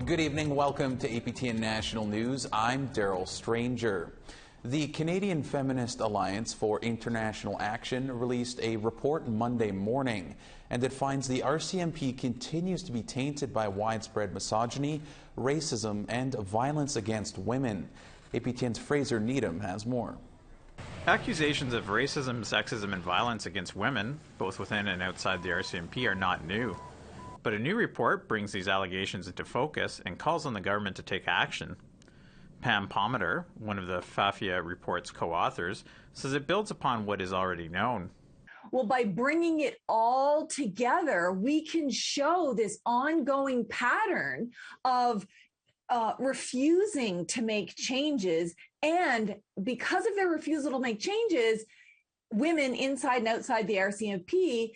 Good evening. Welcome to APTN National News. I'm Daryl Stranger. The Canadian Feminist Alliance for International Action released a report Monday morning, and it finds the RCMP continues to be tainted by widespread misogyny, racism, and violence against women. APTN's Fraser Needham has more. Accusations of racism, sexism, and violence against women, both within and outside the RCMP, are not new. But a new report brings these allegations into focus and calls on the government to take action. Pam Pometer, one of the FAFIA report's co-authors, says it builds upon what is already known. Well, by bringing it all together, we can show this ongoing pattern of refusing to make changes. And because of their refusal to make changes, women inside and outside the RCMP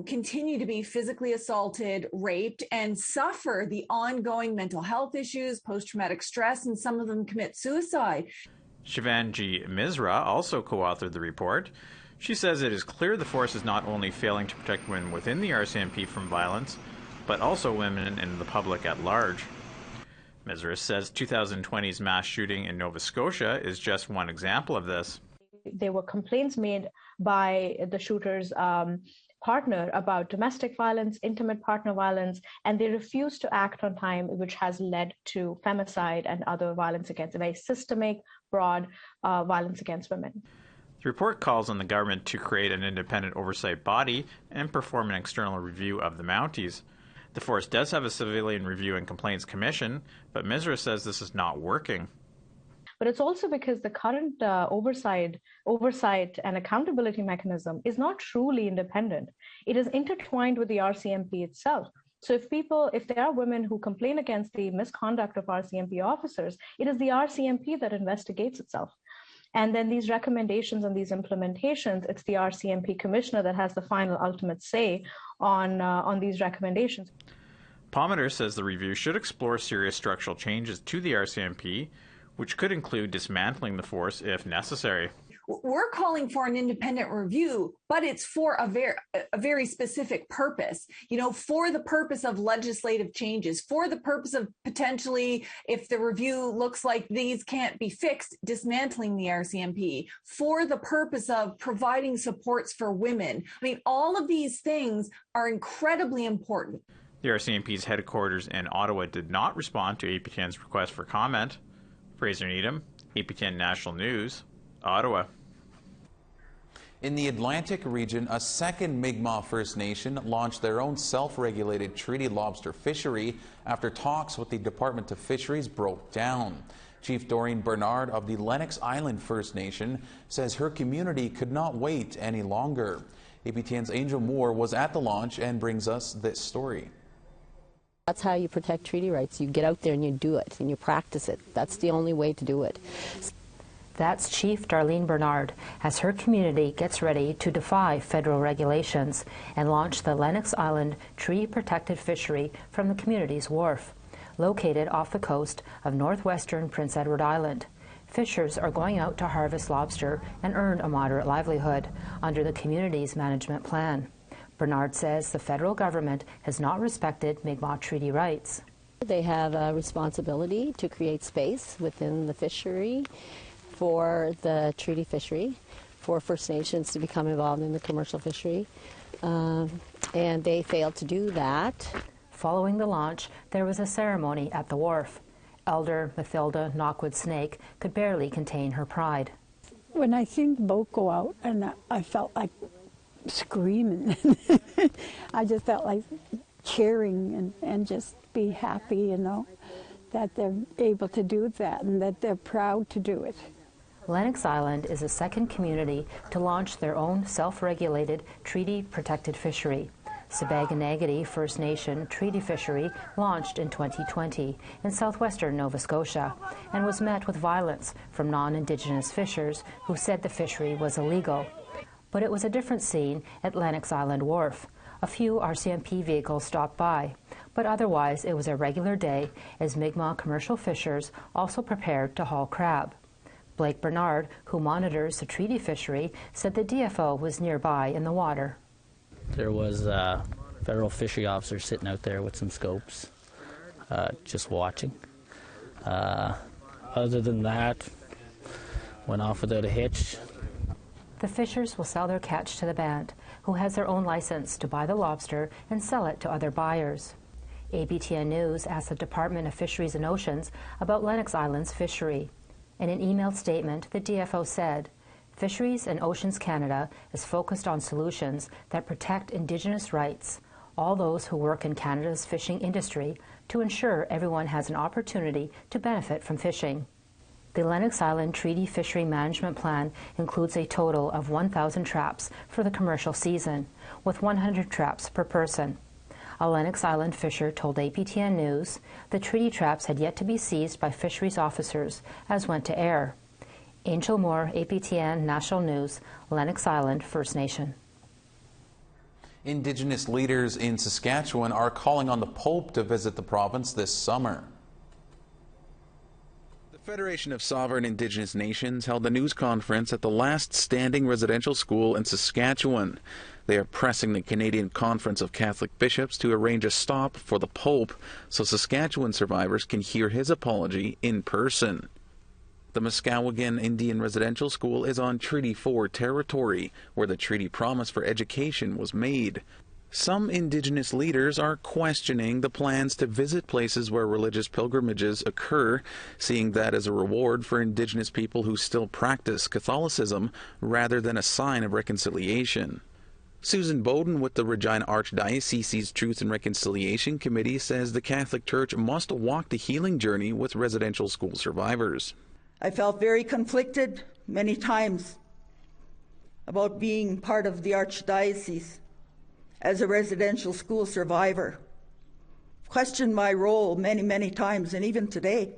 continue to be physically assaulted, raped, and suffer the ongoing mental health issues, post-traumatic stress, and some of them commit suicide. Shivangi Misra also co-authored the report. She says it is clear the force is not only failing to protect women within the RCMP from violence, but also women and the public at large. Misra says 2020's mass shooting in Nova Scotia is just one example of this. There were complaints made by the shooter's partner about domestic violence, intimate partner violence, and they refused to act on time, which has led to femicide and other violence against, a very systemic, broad violence against women. The report calls on the government to create an independent oversight body and perform an external review of the Mounties. The force does have a civilian review and complaints commission, but Misra says this is not working. But it's also because the current oversight and accountability mechanism is not truly independent. It is intertwined with the RCMP itself. So if there are women who complain against the misconduct of RCMP officers, it is the RCMP that investigates itself. And then these recommendations and these implementations, it's the RCMP commissioner that has the final ultimate say on these recommendations. Pometer says the review should explore serious structural changes to the RCMP, which could include dismantling the force if necessary. We're calling for an independent review, but it's for a very specific purpose, for the purpose of legislative changes, for the purpose of potentially, if the review looks like these can't be fixed, dismantling the RCMP, for the purpose of providing supports for women. I mean, all of these things are incredibly important. The RCMP's headquarters in Ottawa did not respond to APTN's request for comment. Fraser Needham, APTN National News, Ottawa. In the Atlantic region, a second Mi'kmaq First Nation launched their own self-regulated treaty lobster fishery after talks with the Department of Fisheries broke down. Chief Doreen Bernard of the Lennox Island First Nation says her community could not wait any longer. APTN's Angel Moore was at the launch and brings us this story. That's how you protect treaty rights. You get out there and you do it and you practice it. That's the only way to do it. That's Chief Darlene Bernard as her community gets ready to defy federal regulations and launch the Lennox Island Tree Protected Fishery from the community's wharf, located off the coast of northwestern Prince Edward Island. Fishers are going out to harvest lobster and earn a moderate livelihood under the community's management plan. Bernard says the federal government has not respected Mi'kmaq treaty rights. They have a responsibility to create space within the fishery for the treaty fishery, for First Nations to become involved in the commercial fishery, and they failed to do that. Following the launch, there was a ceremony at the wharf. Elder Mathilda Knockwood Snake could barely contain her pride. When I seen the boat go out, and I felt like screaming. I just felt like cheering and just be happy, that they're able to do that and that they're proud to do it. Lennox Island is the second community to launch their own self-regulated treaty-protected fishery. Sabaganagati First Nation treaty fishery launched in 2020 in southwestern Nova Scotia and was met with violence from non-Indigenous fishers who said the fishery was illegal. But it was a different scene at Lennox Island Wharf. A few RCMP vehicles stopped by, but otherwise it was a regular day as Mi'kmaq commercial fishers also prepared to haul crab. Blake Bernard, who monitors the treaty fishery, said the DFO was nearby in the water. There was a federal fishery officer sitting out there with some scopes. just watching. Other than that, went off without a hitch. The fishers will sell their catch to the band, who has their own license to buy the lobster and sell it to other buyers. APTN News asked the Department of Fisheries and Oceans about Lennox Island's fishery. In an emailed statement, the DFO said, "Fisheries and Oceans Canada is focused on solutions that protect Indigenous rights, all those who work in Canada's fishing industry, to ensure everyone has an opportunity to benefit from fishing." The Lennox Island Treaty Fishery Management Plan includes a total of 1,000 traps for the commercial season, with 100 traps per person. A Lennox Island fisher told APTN News the treaty traps had yet to be seized by fisheries officers, as went to air. Angel Moore, APTN National News, Lennox Island First Nation. Indigenous leaders in Saskatchewan are calling on the Pope to visit the province this summer. The Federation of Sovereign Indigenous Nations held a news conference at the last standing residential school in Saskatchewan. They are pressing the Canadian Conference of Catholic Bishops to arrange a stop for the Pope so Saskatchewan survivors can hear his apology in person. The Muskowhegan Indian Residential School is on Treaty 4 territory, where the treaty promise for education was made. Some Indigenous leaders are questioning the plans to visit places where religious pilgrimages occur, seeing that as a reward for Indigenous people who still practice Catholicism rather than a sign of reconciliation. Susan Bowden with the Regina Archdiocese's Truth and Reconciliation Committee says the Catholic Church must walk the healing journey with residential school survivors. I felt very conflicted many times about being part of the Archdiocese as a residential school survivor. Questioned my role many, many times, and even today.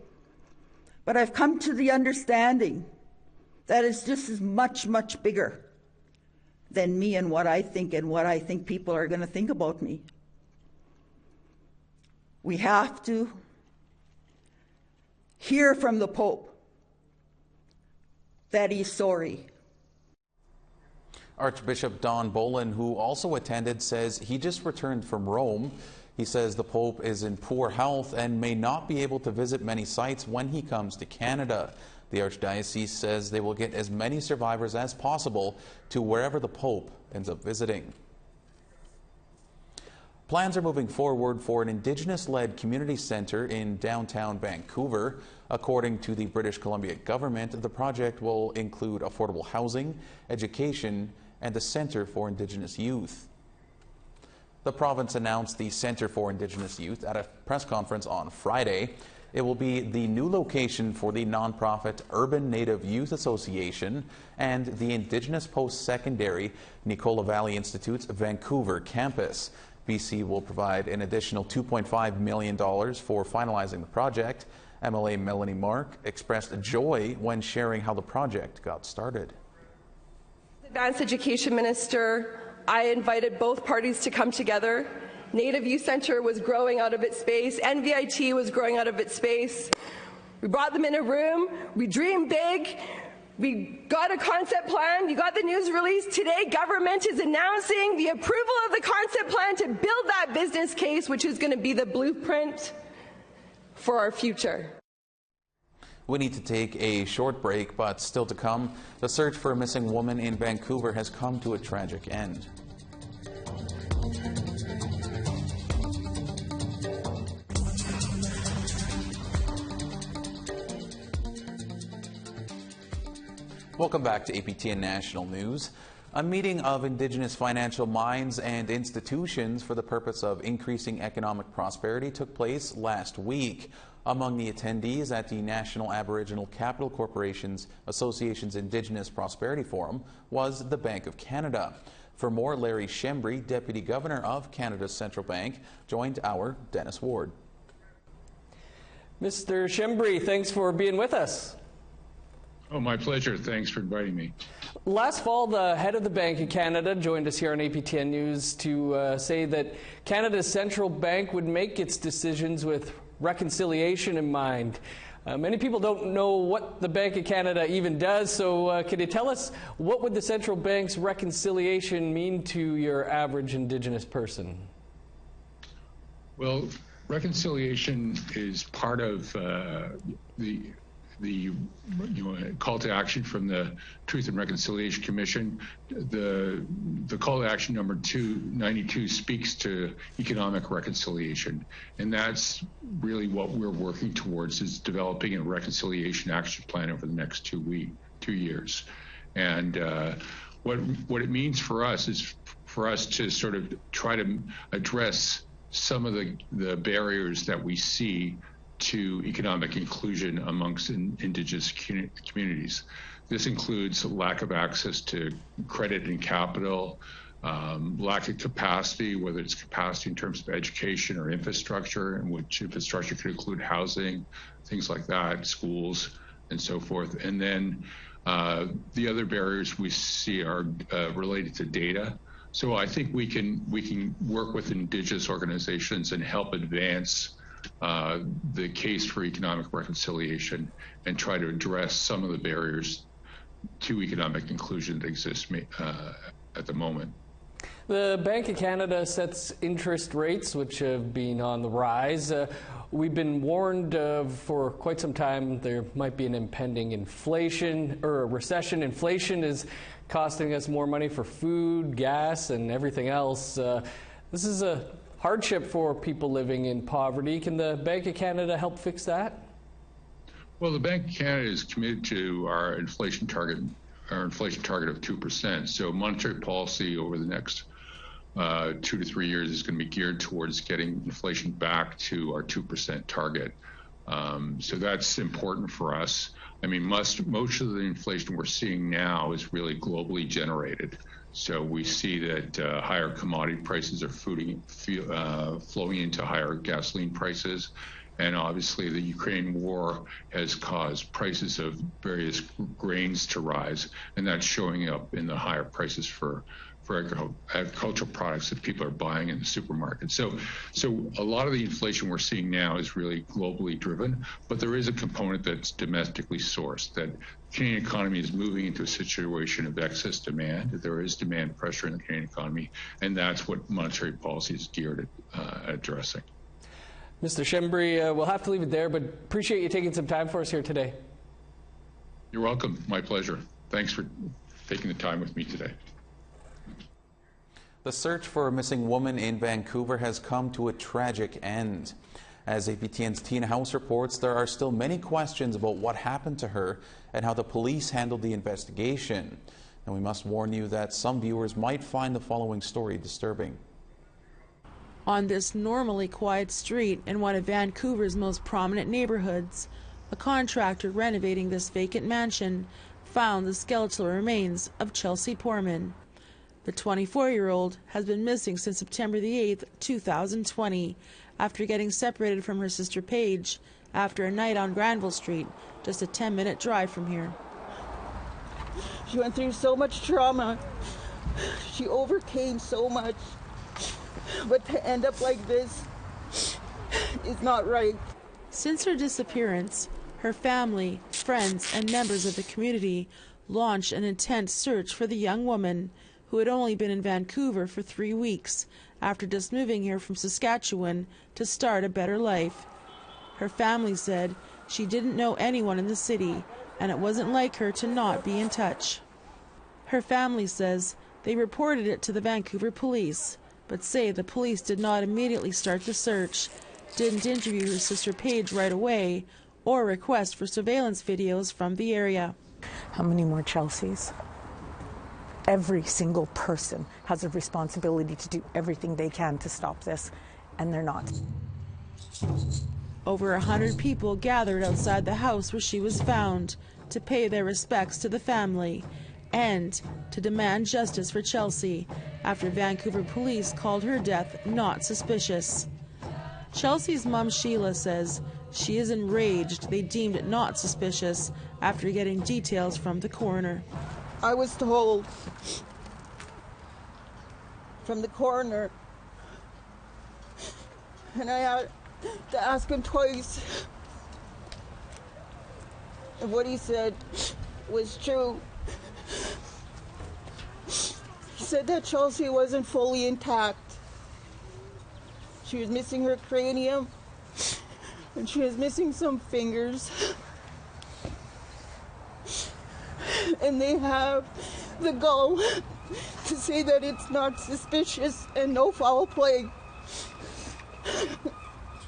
But I've come to the understanding that it's just as much, much bigger than me and what I think people are going to think about me. We have to hear from the Pope that he's sorry. Archbishop Don Bolin, who also attended, says he just returned from Rome. He says the Pope is in poor health and may not be able to visit many sites when he comes to Canada. The Archdiocese says they will get as many survivors as possible to wherever the Pope ends up visiting. Plans are moving forward for an Indigenous-led community centre in downtown Vancouver. According to the British Columbia government, the project will include affordable housing, education, and a centre for Indigenous youth. The province announced the Centre for Indigenous Youth at a press conference on Friday. It will be the new location for the nonprofit Urban Native Youth Association and the Indigenous Post-Secondary Nicola Valley Institute's Vancouver campus. BC will provide an additional $2.5 million for finalizing the project. MLA Melanie Mark expressed joy when sharing how the project got started. Advanced Education Minister, I invited both parties to come together. Native Youth Centre was growing out of its space. NVIT was growing out of its space. We brought them in a room. We dreamed big. We got a concept plan. You got the news release. Today, government is announcing the approval of the concept plan to build that business case, which is going to be the blueprint for our future. We need to take a short break, but still to come, the search for a missing woman in Vancouver has come to a tragic end. Welcome back to APTN National News. A meeting of Indigenous financial minds and institutions for the purpose of increasing economic prosperity took place last week. Among the attendees at the National Aboriginal Capital Corporations Association's Indigenous Prosperity Forum was the Bank of Canada. For more, Larry Shembry, Deputy Governor of Canada's Central Bank, joined our Dennis Ward. Mr. Shembry, thanks for being with us. Oh, my pleasure. Thanks for inviting me. Last fall, the head of the Bank of Canada joined us here on APTN News to say that Canada's central bank would make its decisions with reconciliation in mind. Many people don't know what the Bank of Canada even does, so can you tell us what would the central bank's reconciliation mean to your average Indigenous person? Well, Reconciliation is part of the call to action from the Truth and Reconciliation Commission. The call to action number 292 speaks to economic reconciliation, and that's really what we're working towards, is developing a reconciliation action plan over the next 2 years. And what it means for us is for us to sort of try to address some of the barriers that we see to economic inclusion amongst Indigenous communities. This includes lack of access to credit and capital, lack of capacity, whether it's capacity in terms of education or infrastructure, in which infrastructure could include housing, things like that, schools, and so forth. And then the other barriers we see are related to data. So I think we can work with Indigenous organizations and help advance the case for economic reconciliation and try to address some of the barriers to economic inclusion that exist at the moment. The Bank of Canada sets interest rates, which have been on the rise. We've been warned for quite some time there might be an impending inflation or a recession. Inflation is costing us more money for food, gas, and everything else. This is a hardship for people living in poverty. Can the Bank of Canada help fix that? Well, the Bank of Canada is committed to our inflation target of 2%. So monetary policy over the next 2 to 3 years is going to be geared towards getting inflation back to our 2% target. So that's important for us. I mean, most of the inflation we're seeing now is really globally generated. So we see that higher commodity prices are flowing into higher gasoline prices. And obviously the Ukraine war has caused prices of various grains to rise, and that's showing up in the higher prices for agricultural products that people are buying in the supermarket. So a lot of the inflation we're seeing now is really globally driven, but there is a component that's domestically sourced, that the Canadian economy is moving into a situation of excess demand. There is demand pressure in the Canadian economy, and that's what monetary policy is geared at addressing. Mr. Schembri, we'll have to leave it there, but appreciate you taking some time for us here today. You're welcome. My pleasure. Thanks for taking the time with me today. The search for a missing woman in Vancouver has come to a tragic end. As APTN's Tina House reports, there are still many questions about what happened to her and how the police handled the investigation. And we must warn you that some viewers might find the following story disturbing. On this normally quiet street in one of Vancouver's most prominent neighborhoods, a contractor renovating this vacant mansion found the skeletal remains of Chelsea Poorman. The 24-year-old has been missing since September the 8th, 2020, after getting separated from her sister Paige after a night on Granville Street, just a 10-minute drive from here. She went through so much trauma. She overcame so much. But to end up like this is not right. Since her disappearance, her family, friends, and members of the community launched an intense search for the young woman who had only been in Vancouver for 3 weeks after just moving here from Saskatchewan to start a better life. Her family said she didn't know anyone in the city, and it wasn't like her to not be in touch. Her family says they reported it to the Vancouver police, but say the police did not immediately start the search, didn't interview her sister Paige right away, or request for surveillance videos from the area. How many more Chelseas? Every single person has a responsibility to do everything they can to stop this, and they're not. Over 100 people gathered outside the house where she was found to pay their respects to the family and to demand justice for Chelsea after Vancouver police called her death not suspicious. Chelsea's mom Sheila says she is enraged they deemed it not suspicious after getting details from the coroner. I was told from the coroner, and I had to ask him twice if what he said was true. He said that Chelsea wasn't fully intact. She was missing her cranium, and she is missing some fingers. And they have the gall to say that it's not suspicious and no foul play.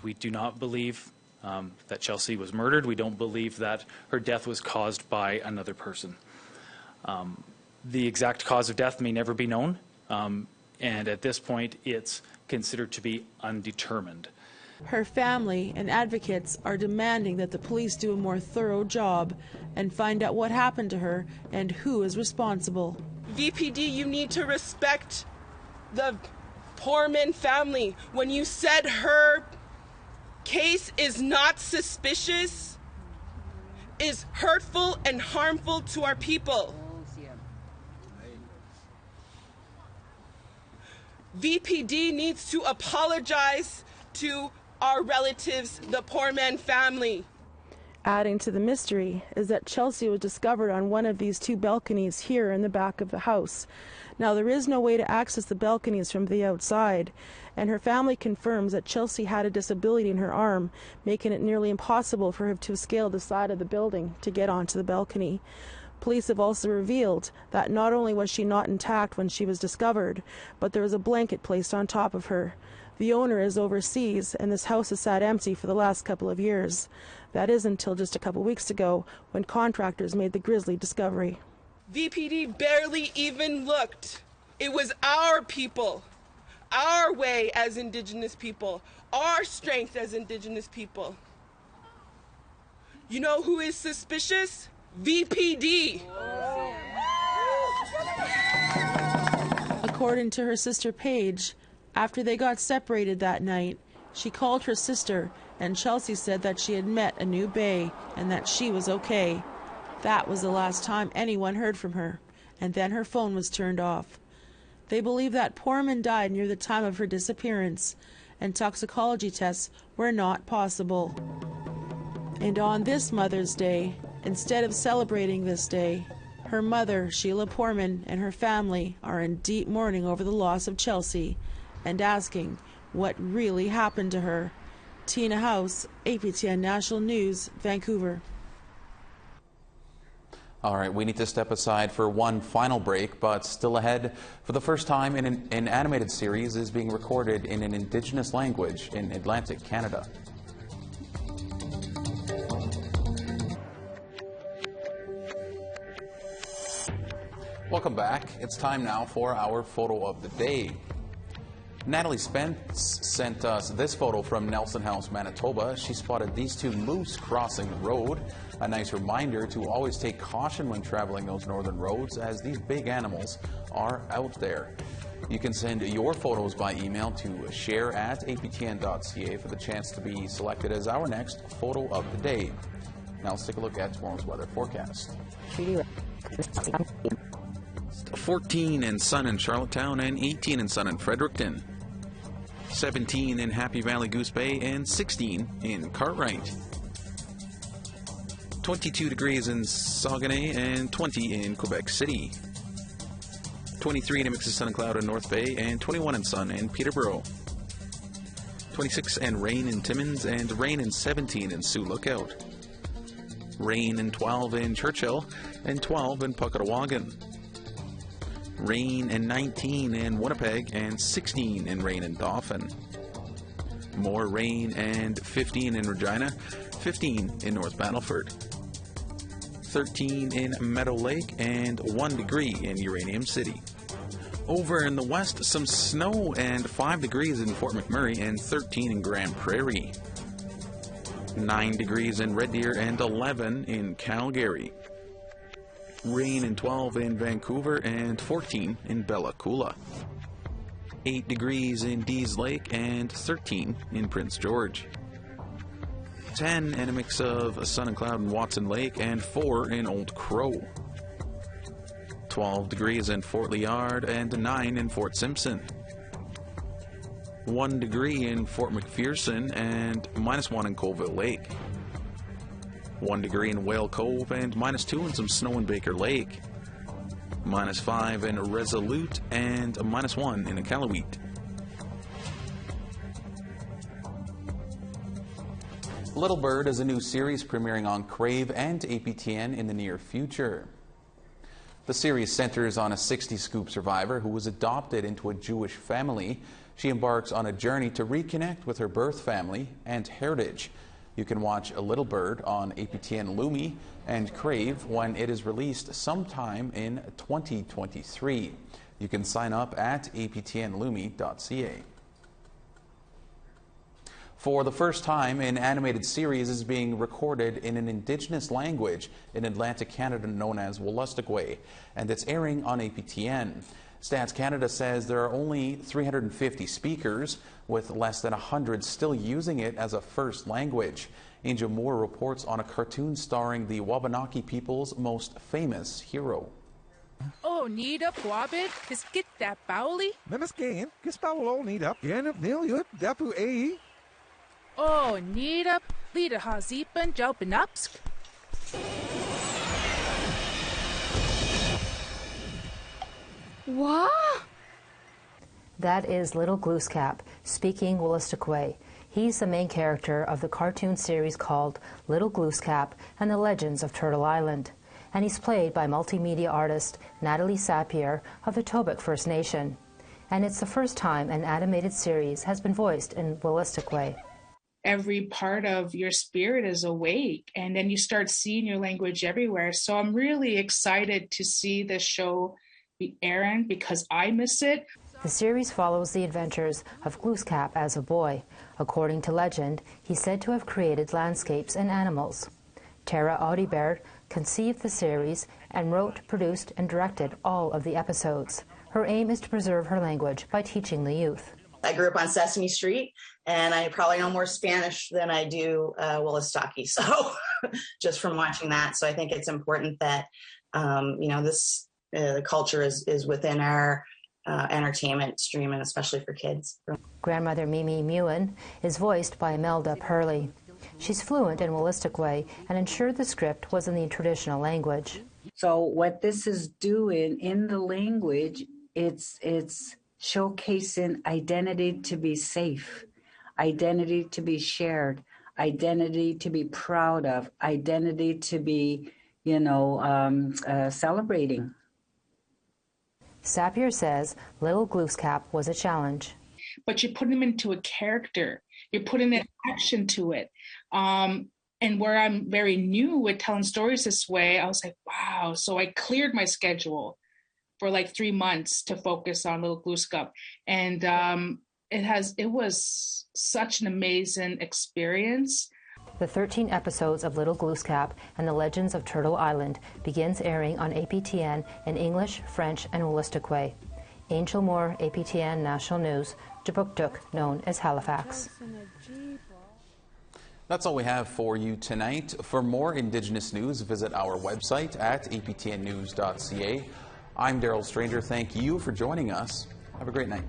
We do not believe that Chelsea was murdered. We don't believe that her death was caused by another person. The exact cause of death may never be known, and at this point it's considered to be undetermined. Her family and advocates are demanding that the police do a more thorough job and find out what happened to her and who is responsible. VPD, you need to respect the Poorman family. When you said her case is not suspicious, is hurtful and harmful to our people. VPD needs to apologize to our relatives, the Poorman family. Adding to the mystery is that Chelsea was discovered on one of these two balconies here in the back of the house. Now, there is no way to access the balconies from the outside, and her family confirms that Chelsea had a disability in her arm, making it nearly impossible for her to scale the side of the building to get onto the balcony. Police have also revealed that not only was she not intact when she was discovered, but there was a blanket placed on top of her. The owner is overseas, and this house has sat empty for the last couple of years. That is until just a couple weeks ago, when contractors made the grisly discovery. VPD barely even looked. It was our people, our way as Indigenous people, our strength as Indigenous people. You know who is suspicious? VPD. According to her sister Paige, after they got separated that night, she called her sister, and Chelsea said that she had met a new bae and that she was okay. That was the last time anyone heard from her, and then her phone was turned off. They believe that Poorman died near the time of her disappearance, and toxicology tests were not possible. And on this Mother's Day, instead of celebrating this day, her mother, Sheila Poorman, and her family are in deep mourning over the loss of Chelsea and asking what really happened to her. Tina House, APTN National News, Vancouver. All right, we need to step aside for one final break, but still ahead, for the first time, an animated series is being recorded in an Indigenous language in Atlantic Canada. Welcome back. It's time now for our photo of the day. Natalie Spence sent us this photo from Nelson House, Manitoba. She spotted these two moose crossing the road. A nice reminder to always take caution when traveling those northern roads, as these big animals are out there. You can send your photos by email to share@aptn.ca for the chance to be selected as our next photo of the day. Now let's take a look at tomorrow's weather forecast. 14 in sun in Charlottetown and 18 in sun in Fredericton. 17 in Happy Valley Goose Bay and 16 in Cartwright. 22 degrees in Saguenay and 20 in Quebec City. 23 in a mix of sun and cloud in North Bay and 21 in sun in Peterborough. 26 and rain in Timmins and rain in 17 in Sioux Lookout. Rain in 12 in Churchill and 12 in Puckawagan. Rain in 19 in Winnipeg and 16 in rain in Dauphin. More rain and 15 in Regina, 15 in North Battleford. 13 in Meadow Lake and 1 degree in Uranium City. Over in the west, some snow and 5 degrees in Fort McMurray and 13 in Grand Prairie. 9 degrees in Red Deer and 11 in Calgary. Rain and 12 in Vancouver and 14 in Bella Coola. 8 degrees in Dease Lake and 13 in Prince George. 10 and a mix of sun and cloud in Watson Lake and 4 in Old Crow. 12 degrees in Fort Liard and 9 in Fort Simpson. 1 degree in Fort McPherson and -1 in Colville Lake. 1 degree in Whale Cove and -2 in some snow in Baker Lake. -5 in Resolute and -1 in Iqaluit. Little Bird is a new series premiering on Crave and APTN in the near future. The series centers on a 60-scoop survivor who was adopted into a Jewish family. She embarks on a journey to reconnect with her birth family and heritage. You can watch A Little Bird on APTN Lumi and Crave when it is released sometime in 2023. You can sign up at aptnlumi.ca. For the first time, an animated series is being recorded in an Indigenous language in Atlantic Canada known as Wolastoqey, and it's airing on APTN. Stats Canada says there are only 350 speakers, with less than 100 still using it as a first language. Angel Moore reports on a cartoon starring the Wabanaki people's most famous hero. Oh, need up, Wabit, is get that Bowley? Memiskin, Gispawlo need up, Ganif Niliut, Dapu A. Oh, need up, leader Hazipan Jalpanupsk. What? That is Little Glooscap, speaking Wolastoqey. He's the main character of the cartoon series called Little Glooscap and the Legends of Turtle Island. And he's played by multimedia artist Natalie Sapier of the Tobic First Nation. And it's the first time an animated series has been voiced in Wolastoqey. Every part of your spirit is awake, and then you start seeing your language everywhere. So I'm really excited to see this show be airing because I miss it. The series follows the adventures of Glooscap as a boy. According to legend, he's said to have created landscapes and animals. Tara Audibert conceived the series and wrote, produced, and directed all of the episodes. Her aim is to preserve her language by teaching the youth. I grew up on Sesame Street, and I probably know more Spanish than I do Wolastoqey. So just from watching that, so I think it's important that this the culture is within our entertainment stream, and especially for kids. Grandmother Mimi Mewen is voiced by Imelda Purley. She's fluent in Wolastoqey and ensured the script was in the traditional language. So what this is doing in the language, it's showcasing identity to be safe, identity to be shared, identity to be proud of, identity to be, celebrating. Sapier says Little Glooscap was a challenge. But you put him into a character. You're putting an action to it. And where I'm very new with telling stories this way, I was like, wow. So I cleared my schedule for like 3 months to focus on Little Glooscap. And it was such an amazing experience. The 13 episodes of Little Glooscap and the Legends of Turtle Island begins airing on APTN in English, French, and Wolastoqey. Angel Moore, APTN National News, Jabukduk, known as Halifax. That's all we have for you tonight. For more Indigenous news, visit our website at aptnnews.ca. I'm Daryl Stranger. Thank you for joining us. Have a great night.